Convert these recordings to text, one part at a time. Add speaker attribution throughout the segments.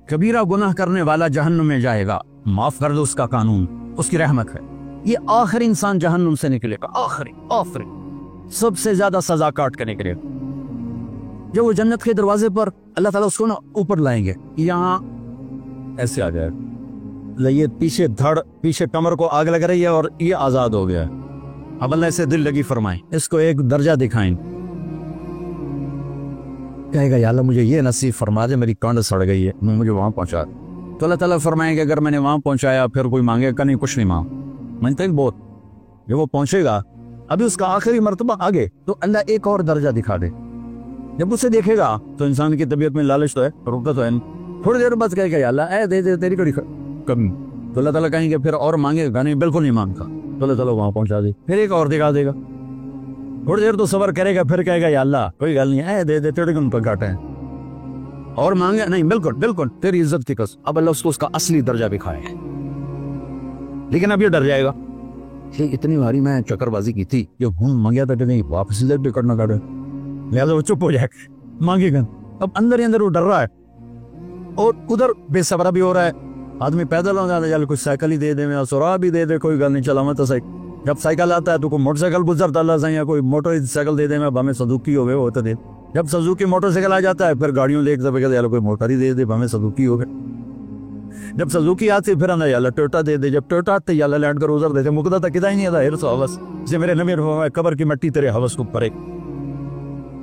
Speaker 1: कबीरा गुनाह करने वाला जहन्नुम में जाएगा, माफ कर दो उसका कानून, उसकी रहमत है। ये आखिरी इंसान जहन्नुम से निकलेगा, आखिरी सबसे ज्यादा सजा काट कर निकलेगा। जब वो जन्नत के दरवाजे पर अल्लाह ताला उसको ना ऊपर लाएंगे, यहाँ ऐसे आ जाएगा, ये पीछे धड़, पीछे कमर को आग लग रही है और ये आजाद हो गया। अब अल्लाह से दिल लगी फरमाए, इसको एक दर्जा दिखाएं। कहेगा या अल्लाह मुझे ये नसीब फरमा दे, मेरी कांड सड़ गई है, मुझे वहां पहुंचा। तो अल्लाह ताला फरमाएंगे अगर मैंने वहां पहुंचाया फिर कोई मांगेगा नहीं, कुछ नहीं मांग, मनतक बहुत। जब वो पहुंचेगा अभी उसका आखिरी मर्तबा आगे, तो अल्लाह एक और दर्जा दिखा दे। जब उसे देखेगा तो इंसान की तबीयत में लालच तो है, रुकता तो है, थोड़ी देर बस कहेगा या अल्लाह दे दे तेरी कड़ी कमी। तो अल्लाह ताला कहेंगे फिर और मांगेगा नहीं, बिल्कुल नहीं मांगता। तो अल्लाह ताला वहां पहुंचा दे, फिर एक और दिखा देगा। थोड़ी देर तो सबर करेगा, फिर कहेगा या अल्लाह कोई गल नहीं, दे दे तेरे को घाटा है, और मांगे नहीं, बिल्कुल बिल्कुल तेरी इज्जत की कसम। अब अल्लाह उसको उसका असली दर्जा दिखाए। लेकिन अब ये डर जाएगा कि इतनी बारी मैं चक्करबाजी की थी, ये मांगया था नहीं, वापस इधर भी करना काटे, लिहाजा वो चुप हो जाएगा, मांगेगा। अब अंदर ही अंदर वो डर रहा है और उधर बेसब्रा भी हो रहा है। आदमी पैदल हो जाता है, कोई साइकिल ही दे दे, सुराह भी दे दे, कोई गल नहीं, चला मत साइकिल। जब साइकिल आता है तो कोई मोटरसाइकिल गुजरता अल्लाह से, या कोई मोटरसाइकिल दे दे, मैं हमें सुजुकी हो गए होता दे। जब सुजुकी मोटरसाइकिल आ जाता है फिर गाड़ियों लेके सब कोई मोटर ही दे दे, हमें सुजुकी हो गए। जब सुजुकी आती फिर अंदर याला टोयोटा दे दे, जब टोयोटा आते याला लैंड क्रूजर दे दे। मुकदा तक किदा ही नहीं आता, हिरस हवस से मेरे नबी ने कब्र की मिट्टी तेरे हवस को परे।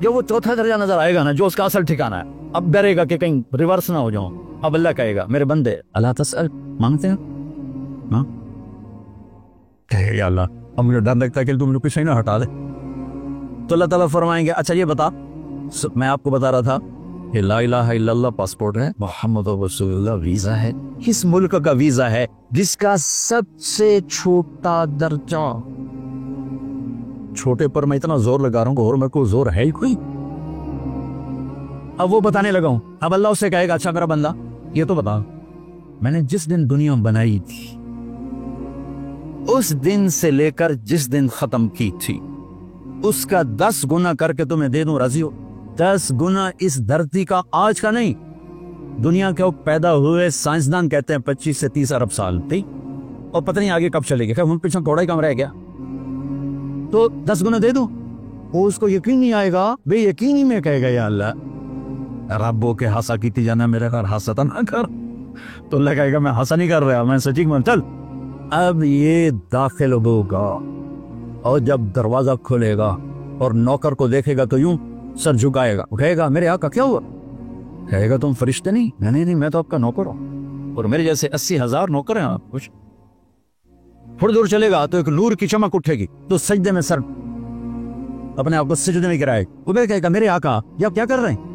Speaker 1: जब वो चौथा दर्जा नजर आएगा ना, जो उसका असल ठिकाना है, अब डरेगा कि कहीं रिवर्स ना हो जाऊं। अब अल्लाह कहेगा मेरे बंदे अल्लाह तसल मांगते हैं, कहेगा अल्लाह अब मुझे डर लगता है कि तुम लोग पीछे ना हटा दे। तो अल्लाह ताला फरमाएंगे अच्छा ये बता, मैं आपको बता रहा था कि ला इलाहा इल्लल्लाह पासपोर्ट है, मोहम्मद रसूलुल्लाह वीजा है, किस मुल्क का वीजा है जिसका सबसे छोटा दर्जा। छोटे पर मैं इतना जोर लगा रहा हूं और मेरे को जोर है ही कोई। अब वो बताने लगा हूं। अब अल्लाह उससे कहेगा अच्छा मेरा बंदा ये तो बता, मैंने जिस दिन दुनिया बनाई थी उस दिन से लेकर जिस दिन खत्म की थी उसका 10 गुना करके तुम्हें दे दूं, राजी हो? 10 गुना इस धरती का, आज का नहीं, दुनिया के पैदा हुए साइंसदान कहते हैं 25 से 30 अरब साल थी, और पता नहीं आगे कब चलेगी। क्या पीछे घोड़ा ही कम रह गया, तो 10 गुना दे दूं। वो उसको यकीन नहीं आएगा, बेयकीनी में कहेगा या अल्लाह रब्बो के हंसा की जाना मेरे घर हंसता ना कर। तो अल्लाह कहेगा मैं हंसा नहीं कर रहा, मैं सच्ची मन। चल अब ये दाखिल होगा और जब दरवाजा खुलेगा और नौकर को देखेगा तो यूं सर झुकाएगा, कहेगा मेरे आका क्या हुआ? कहेगा तुम फरिश्ते नहीं? नहीं मैं तो आपका नौकर हूं और मेरे जैसे 80,000 नौकर हैं आप। कुछ थोड़ी दूर चलेगा तो एक नूर की चमक उठेगी, तो सजदे में सर अपने आप को सजदे में गिराएगा। वो कहेगा मेरे आका ये आप क्या कर रहे हैं?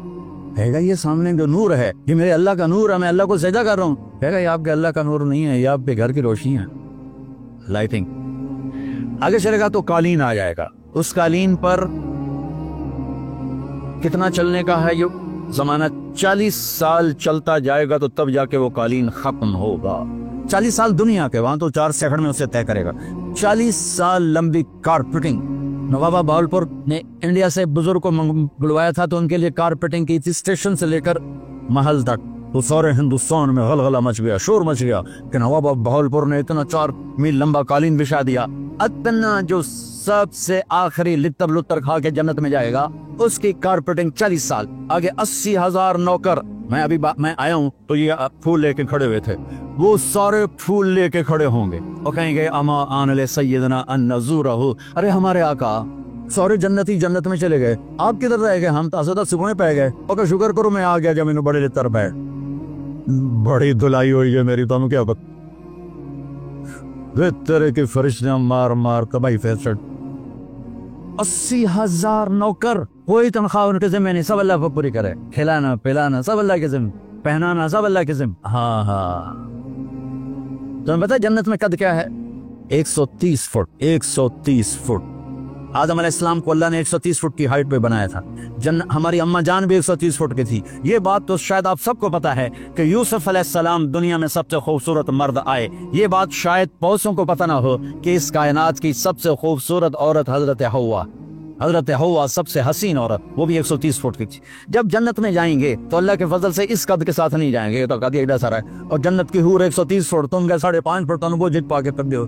Speaker 1: कहेगा ये सामने जो नूर है ये मेरे अल्लाह का नूर है, मैं अल्लाह को सजदा कर रहा हूं। कहेगा ये आपके अल्लाह का नूर नहीं है, ये आपके घर की रोशनी है, लाइटिंग। आगे चलेगा तो कालीन आ जाएगा, उस कालीन पर कितना चलने का है ये जमाना? 40 साल चलता जाएगा तो तब जाके वो कालीन खत्म होगा। 40 साल दुनिया के, वहां तो 4 सेकंड में उसे तय करेगा। 40 साल लंबी कारपेटिंग। नवाबा बहावलपुर ने इंडिया से बुजुर्ग को बुलवाया था तो उनके लिए कारपेटिंग की थी, स्टेशन से लेकर महल तक। तो सारे हिंदुस्तान में हलहला मच गया, शोर मच गया कि नवाबा बहावलपुर ने इतना 4 मील लंबा कालीन बिछा दिया। इतना जो सबसे आखिरी लित्तर लुत्तर खा के जन्नत में जाएगा उसकी कारपेटिंग 40 साल। आगे 80,000 नौकर। मैं आया हूं तो ये फूल लेके खड़े हुए थे, वो सारे फूल लेके खड़े होंगे और कहेंगे अमा आन सैयदना अन नज़ूरहु, अरे हमारे आका सारे जन्नती जन्नत में चले गए, आप किधर रह गए? हम तासदा सुबह पे गए। ओके शुक्र करो मैं आ गया जब मैंने बड़े लित्तर पे बड़ी धुलाई हुई है मेरी, तो क्या पता तरह के फरिश्ते मार मार तबाही फैसट। 80,000 नौकर, कोई तनख्वाह उनके जिम्मे नहीं, सब अल्लाह को पूरी करे। खिलाना पिलाना सब अल्लाह के जिम्मे, पहनाना सब अल्लाह के जिम्मे। हाँ तुम्हें पता है जन्नत में कद क्या है? 130 फुट। 130 फुट। आदम अलैहिस्सलाम को अल्लाह ने 130 फुट की हाइट पे बनाया था। हमारी अम्मा जान भी 130 फुट की थी। ये बात तो शायद आप सबको पता है कि यूसुफ अलैहिस्सलाम दुनिया में सबसे खूबसूरत मर्द आए। ये बात शायद बहुतों को पता ना हो कि इस कायनात की सबसे खूबसूरत औरत हजरत हव्वा हजरत हवा सबसे हसीन औरत, वो भी 130 फुट की थी। जब जन्नत में जाएंगे तो अल्लाह के फजल से इस कद के साथ नहीं जाएंगे, तो कद एडा सारा है। और जन्नत की हूर 130 फुट, तुम गए 5.5 फुट, तुम वो जित पाके कर दो।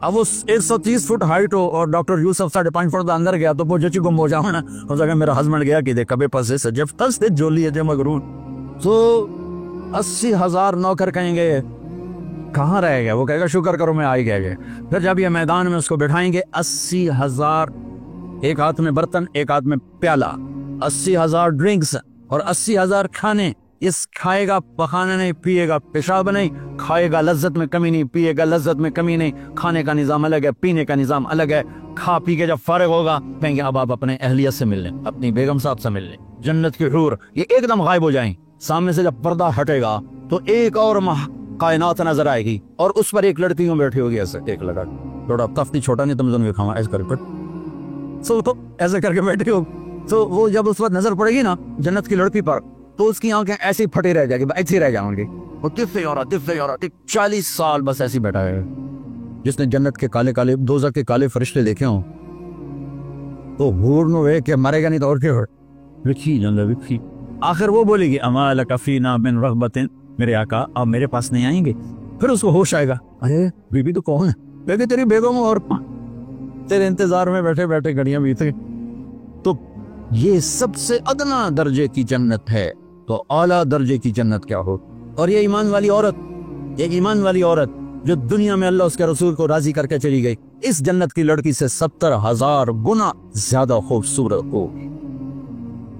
Speaker 1: अब उस 130 फुट हाइट हो और डॉक्टर यूसुफ 5.5 फुट अंदर गया तो वो जची गुम हो जाओ ना। हो सके मेरा हस्बैंड गया कि देखा पास से जब तस दे जोली है मगरून, तो 80,000 नौकर कहेंगे कहाँ रह गया? वो कहेगा शुक्र करो मैं आ ही गया। फिर जब ये मैदान में उसको बिठाएंगे 80,000, एक हाथ में बर्तन एक हाथ में प्याला, 80,000 ड्रिंक्स और 80,000 खाने। इस खाएगा पकाने नहीं, पिएगा पेशाब नहीं, खाएगा लज्जत में कमी नहीं, पिएगा लज्जत में कमी नहीं। खाने का निजाम अलग है, पीने का निजाम अलग है। खा पी के जब फारिग होगा कहेंगे अब आप अपने अहलिया से मिल लें, अपनी बेगम साहब से मिल लें। जन्नत की हूर ये एकदम गायब हो जाएं। सामने से जब पर्दा हटेगा तो एक और कायनात नजर आएगी और उस पर एक लड़की क्यों बैठी होगी ऐसे, एक लगा थोड़ा तफ्ती छोटा नहीं, तुम दोनों खावा ऐसे करके तो ऐसे करके बैठी हो। तो वो जब उस पर नजर पड़ेगी ना जन्नत की लड़की पर, तो उसकी आंखें ऐसी फटी रह जाएगी, ऐसी रह जाएंगी। वो तिफ्फे औरत 40 साल बस ऐसी बैठा है। जिसने जन्नत के काले काले दोज़ख के काले फरिश्ते देखे हों तो हूर नो वे के मरेगा नहीं तो और क्या विखी जन्नत विखी। आखिर वो बोलेगी अमा लका फीना मिन रग़बतिन, मेरे आका आप मेरे पास नहीं आएंगे? फिर उसको होश आएगा, अरे बीबी तो कौन है? बेबी तेरी बेगम और तेरे इंतजार में बैठे बैठे घड़ियां बीत गई। तो ये सबसे अदना दर्जे की जन्नत है, तो आला दर्जे की जन्नत क्या हो? और ये ईमान वाली औरत, ये ईमान वाली औरत जो दुनिया में अल्लाह उसके रसूल को राजी करके चली गई, इस जन्नत की लड़की से 70,000 गुना ज्यादा खूबसूरत हो।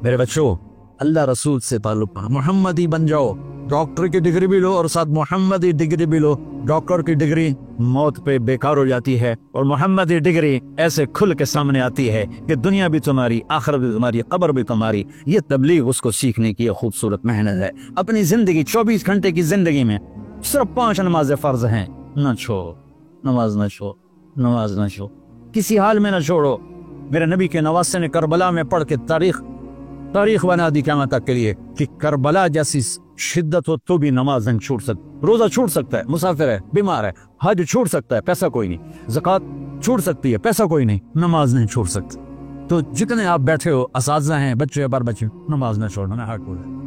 Speaker 1: मेरे बच्चों, अल्लाह रसूल से ताल्लुक मोहम्मदी बन जाओ। डॉक्टर की डिग्री भी लो और साथ मोहम्मदी डिग्री भी लो। डॉक्टर की डिग्री मौत पे बेकार हो जाती है और मोहम्मदी डिग्री ऐसे खुल के सामने आती है कि दुनिया भी तुम्हारी, आखिरत भी तुम्हारी, कब्र भी तुम्हारी। ये तबलीग उसको सीखने की खूबसूरत मेहनत है। अपनी जिंदगी 24 घंटे की जिंदगी में सिर्फ 5 नमाजें फर्ज हैं, न छोड़ो, नमाज न छोड़ो, नमाज न छोड़ो, किसी हाल में न छोड़ो। मेरे नबी के नवासे ने करबला में पढ़ के तारीख बना दी क़यामत तक के लिए कि करबला जैसी शिद्दत हो तो भी नमाज नहीं छूट सकती। रोजा छूट सकता है, मुसाफिर है, बीमार है, हज छूट सकता है, पैसा कोई नहीं, ज़कात छूट सकती है, पैसा कोई नहीं, नमाज नहीं छूट सकती। तो जितने आप बैठे हो, असातिज़ा हैं, बच्चे बार बच्चे, नमाज न छोड़ना, हक बोले।